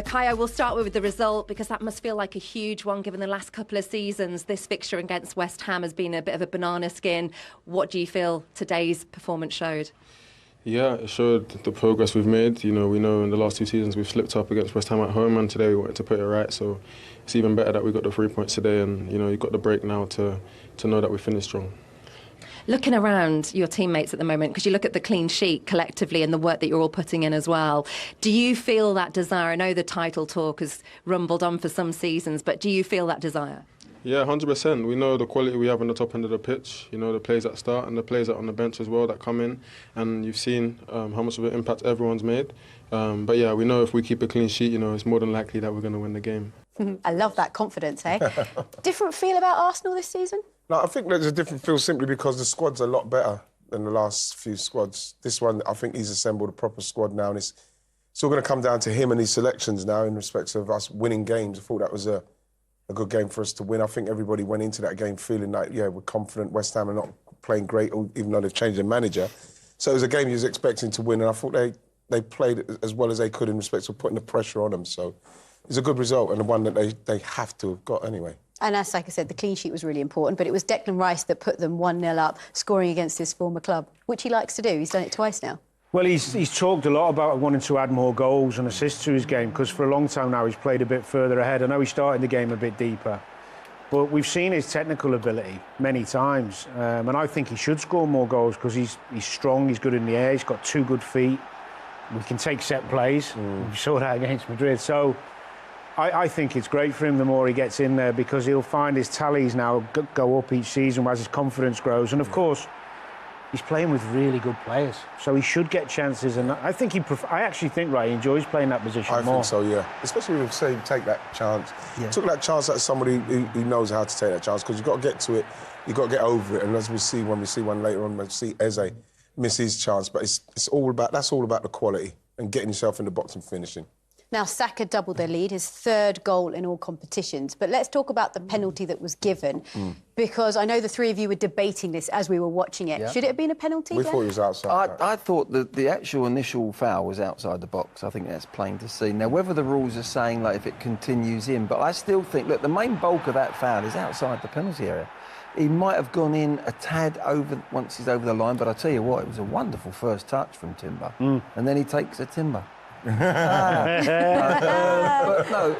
Bukayo, we'll start with the result because that must feel like a huge one given the last couple of seasons. This fixture against West Ham has been a bit of a banana skin. What do you feel today's performance showed? Yeah, it showed the progress we've made. You know, we know in the last 2 seasons we've slipped up against West Ham at home, and today we wanted to put it right. So it's even better that we got the 3 points today, and you know, you've got the break now to know that we finished strong. Looking around your teammates at the moment, because you look at the clean sheet collectively and the work that you're all putting in as well, do you feel that desire? I know the title talk has rumbled on for some seasons, but do you feel that desire? Yeah, 100%. We know the quality we have on the top end of the pitch, you know, the players that start and the players that are on the bench as well that come in, and you've seen how much of an impact everyone's made. But yeah, we know if we keep a clean sheet, you know, it's more than likely that we're going to win the game. I love that confidence, eh? Different feel about Arsenal this season? No, I think there's a different feel simply because the squad's a lot better than the last few squads. This one, I think he's assembled a proper squad now, and it's all going to come down to him and his selections now in respect of us winning games. I thought that was a good game for us to win. I think everybody went into that game feeling like, yeah, we're confident. West Ham are not playing great, even though they've changed their manager. So it was a game he was expecting to win, and I thought they played as well as they could in respect of putting the pressure on them. So it's a good result, and the one that they have to have got anyway. And as Saka said, the clean sheet was really important, but it was Declan Rice that put them 1-0 up, scoring against his former club, which he likes to do. He's done it twice now. Well, he's talked a lot about wanting to add more goals and assists to his game, because for a long time now he's played a bit further ahead. I know he started the game a bit deeper, but we've seen his technical ability many times, and I think he should score more goals because he's strong, he's good in the air, he's got 2 good feet. We can take set plays. We saw that against Madrid. So I think it's great for him the more he gets in there, because he'll find his tallies now go up each season as his confidence grows. And of course, he's playing with really good players, so he should get chances. And I think I actually think, Wright, he enjoys playing that position more. I think so, yeah. Especially if, say, take that chance. Yeah. Took that chance at somebody who knows how to take that chance, because you've got to get to it, you've got to get over it. And as we see when we see one later on, we see Eze miss his chance. But that's all about the quality and getting yourself in the box and finishing. Now, Saka doubled their lead, his 3rd goal in all competitions. But let's talk about the penalty that was given, because I know the 3 of you were debating this as we were watching it. Yeah. Should it have been a penalty? We thought it was outside. I thought that the actual initial foul was outside the box. I think that's plain to see. Now, whether the rules are saying, like, if it continues in, but I still think, look, the main bulk of that foul is outside the penalty area. He might have gone in a tad over once he's over the line, but I tell you what, it was a wonderful first touch from Timber. And then he takes a Timber. But no,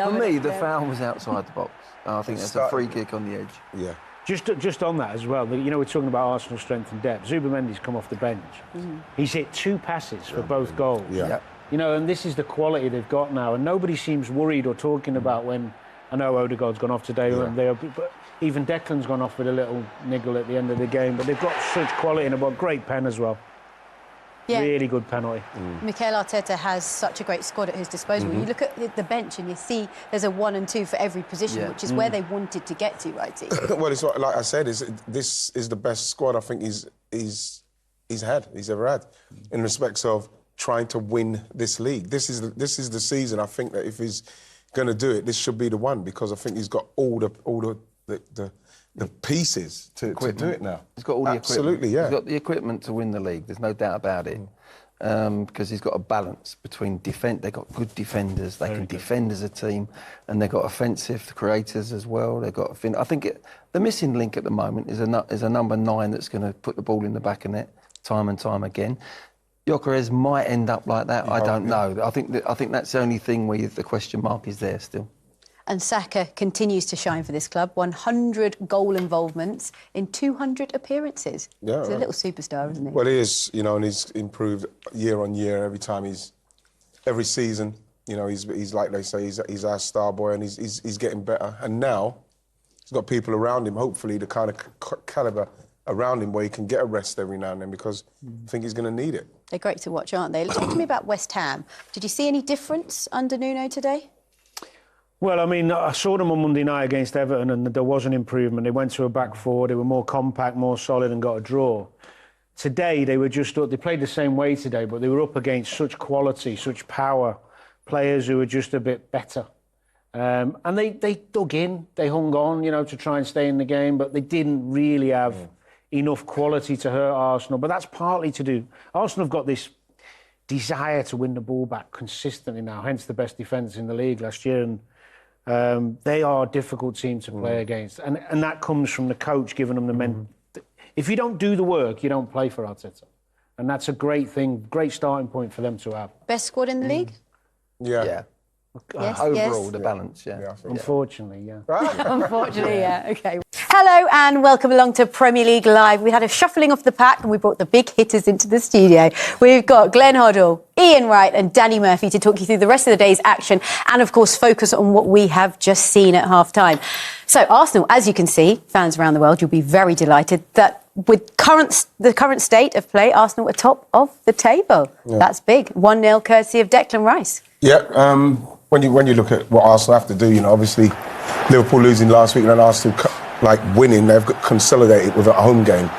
for me, the foul was outside the box. I think that's a free kick on the edge. Yeah. Just on that as well, you know, we're talking about Arsenal's strength and depth. Zubimendi's come off the bench. He's hit 2 passes for both goals. Yeah. You know, and this is the quality they've got now, and nobody seems worried or talking about when, I know Odegaard's gone off today, but even Declan's gone off with a little niggle at the end of the game, but they've got such quality and a great pen as well. Yeah. Really good penalty. Mikel Arteta has such a great squad at his disposal. You look at the bench and you see there's a 1 and 2 for every position, which is where they wanted to get to, right? Well, it's like I said, this is the best squad I think he's ever had, in respects of trying to win this league. This is the season. I think that if he's going to do it, this should be the one, because I think he's got all the pieces to do it now. He's got all the equipment. Absolutely, yeah. He's got the equipment to win the league. There's no doubt about it. Because he's got a balance between defence. They've got good defenders. They can defend as a team, and they've got offensive creators as well. They've got. I think the missing link at the moment is a number 9 that's going to put the ball in the back of net time and time again. Gyökeres might end up like that. I don't know. I think that's the only thing where the question mark is there still. And Saka continues to shine for this club. 100 goal involvements in 200 appearances. Yeah, he's a little superstar, isn't he? Well, he is, you know, and he's improved year on year. Every season, you know, he's like they say, he's our star boy, and he's getting better. And now he's got people around him, hopefully the kind of calibre around him where he can get a rest every now and then, because I think he's going to need it. They're great to watch, aren't they? Talk to me about West Ham. Did you see any difference under Nuno today? Well, I mean, I saw them on Monday night against Everton, and there was an improvement. They went to a back 4, they were more compact, more solid, and got a draw. Today, they played the same way today, but they were up against such quality, such power, players who were just a bit better. And they dug in, they hung on, you know, to try and stay in the game, but they didn't really have enough quality to hurt Arsenal. But that's partly to do. Arsenal have got this desire to win the ball back consistently now, hence the best defence in the league last year. And they are a difficult team to play against. And that comes from the coach giving them the men. If you don't do the work, you don't play for Arteta. And that's a great thing, great starting point for them to have. Best squad in the league? Yeah. Yes, Overall, yes. the balance, yeah. Unfortunately, yeah. Unfortunately, yeah. Okay. Hello and welcome along to Premier League Live. We had a shuffling of the pack and we brought the big hitters into the studio. We've got Glenn Hoddle, Ian Wright and Danny Murphy to talk you through the rest of the day's action and, of course, focus on what we have just seen at half-time. So, Arsenal, as you can see, fans around the world, you'll be very delighted that with the current state of play, Arsenal are top of the table. Yeah. That's big. 1-0 courtesy of Declan Rice. Yeah, when you look at what Arsenal have to do, obviously Liverpool losing last week and then Arsenal winning, they've got consolidated with a home game.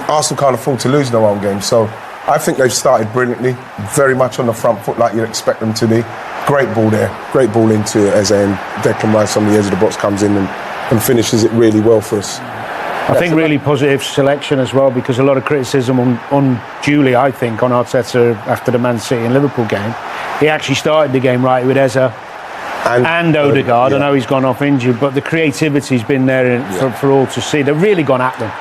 Arsenal can't afford to lose in a home game, so I think they've started brilliantly, very much on the front foot like you'd expect them to be. Great ball there, great ball into it as Declan Rice on the edge of the box comes in and finishes it really well for us. I think really positive selection as well, because a lot of criticism unduly, I think, on Arteta after the Man City and Liverpool game. He actually started the game right with Eze and Odegaard. I know he's gone off injured, but the creativity's been there for all to see. They've really gone at them.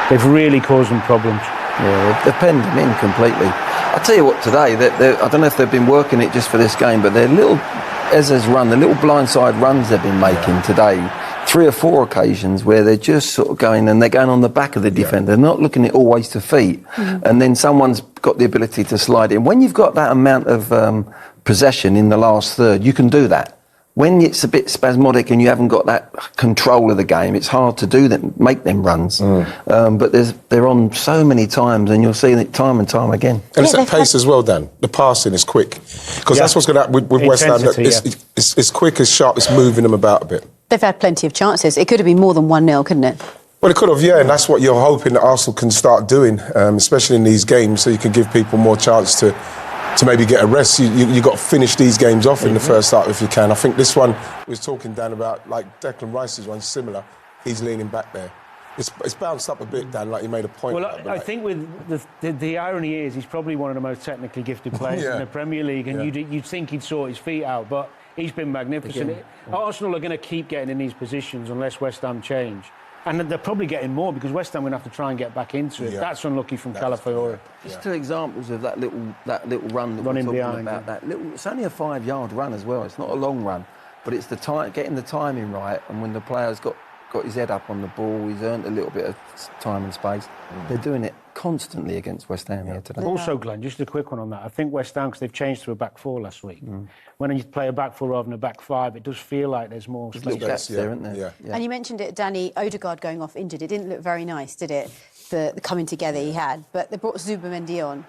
They've really caused them problems. Yeah, they've penned them in completely. I'll tell you what, today, I don't know if they've been working it just for this game, but their little Eze's run, the little blindside runs they've been making today, 3 or 4 occasions where they're just sort of going and they're going on the back of the defender. They're not looking it always to feet. And then someone's got the ability to slide in. When you've got that amount of possession in the last third, you can do that. When it's a bit spasmodic and you haven't got that control of the game, it's hard to do them, make them runs. But they're on so many times, and you'll see it time and time again. And it's at pace as well, Dan. The passing is quick, because that's what's going to happen with West Ham. It's quick, it's sharp, it's moving them about a bit. They've had plenty of chances. It could have been more than 1-0, couldn't it? Well, it could have, yeah, and that's what you're hoping that Arsenal can start doing, especially in these games, so you can give people more chance to maybe get a rest. You got to finish these games off in the first half if you can. I think this one, we was talking, Dan, about like Declan Rice's one, similar. He's leaning back there. It's bounced up a bit, Dan, like you made a point. Well, I think with the irony is he's probably one of the most technically gifted players in the Premier League, and you'd think he'd sort his feet out, but he's been magnificent. Arsenal are going to keep getting in these positions unless West Ham change. And they're probably getting more because West Ham will have to try and get back into it. That's unlucky from Calafiori. Just 2 examples of that little run that Running we're talking behind, about. It's only a 5-yard run as well. It's not a long run, but it's getting the timing right. And when the player's got his head up on the ball, he's earned a little bit of time and space. They're doing it constantly against West Ham here today. Also, Glenn, just a quick one on that. I think West Ham, because they've changed to a back 4 last week. When you play a back 4 rather than a back 5, it does feel like there's more space. Little gaps there, isn't there? Yeah. And you mentioned it, Danny, Odegaard going off injured. It didn't look very nice, did it? The coming together he had. But they brought Zubimendi on.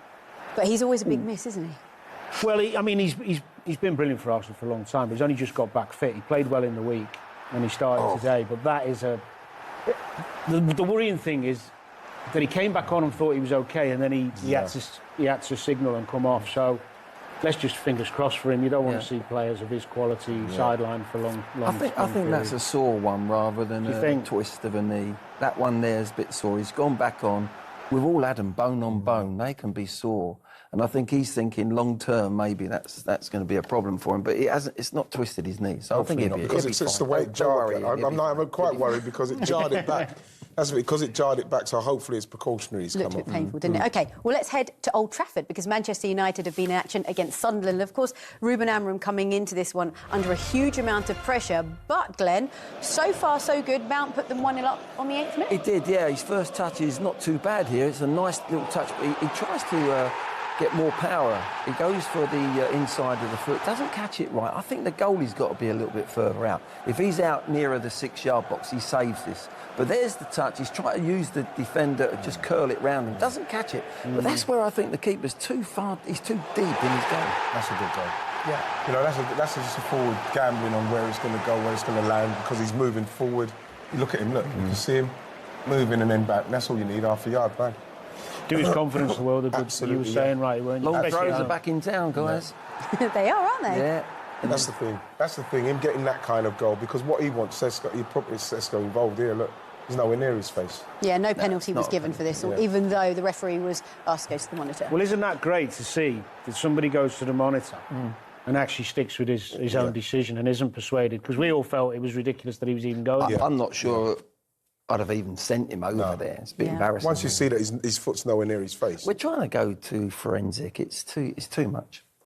But he's always a big miss, isn't he? Well, he's been brilliant for Arsenal for a long time, but he's only just got back fit. He played well in the week and he started today. But that is the worrying thing is that he came back on and thought he was okay, and then he had to signal and come off. So let's just fingers crossed for him. You don't want to see players of his quality sidelined for long. I think that's a sore one rather than a twist of a knee. That one there's a bit sore. He's gone back on. We've all had them bone on bone. They can be sore. And I think he's thinking long term maybe that's going to be a problem for him. But it's not twisted his knee. So I think he'll be because it's the way it jarred. I'm quite worried because it jarred it back. That's because it jarred it back, so hopefully it's precautionary. It looked a bit painful, didn't it? OK, well, let's head to Old Trafford because Manchester United have been in action against Sunderland. Of course, Ruben Amorim coming into this one under a huge amount of pressure. But, Glenn, so far so good. Mount put them 1-0 up on the 8th minute. He did, yeah. His first touch is not too bad here. It's a nice little touch, but he tries to get more power. He goes for the inside of the foot, doesn't catch it right. I think the goalie's got to be a little bit further out. If he's out nearer the 6-yard box, he saves this. But there's the touch. He's trying to use the defender to just curl it round him. Doesn't catch it. But that's where I think the keeper's too far. He's too deep in his goal. That's a good goal. Yeah. That's just a forward gambling on where it's going to go, where it's going to land, because he's moving forward. You look at him, you can see him moving and then back. And that's all you need, half a yard, bang. Do his confidence the world of good. You were saying right, weren't you? Long throws are back in town, guys. They are, aren't they? Yeah. That's the thing. That's the thing. Him getting that kind of goal, because what he wants, Sesko, he probably Sesko involved here. Look, He's nowhere near his face. Yeah, no penalty was not a given for this, penalty. even though the referee was asked to go to the monitor. Well, isn't that great to see that somebody goes to the monitor and actually sticks with his own decision and isn't persuaded? Because we all felt it was ridiculous that he was even going. I'm not sure I'd have even sent him over there. It's a bit embarrassing. Once you see that his foot's nowhere near his face. We're trying to go to forensic. It's too much.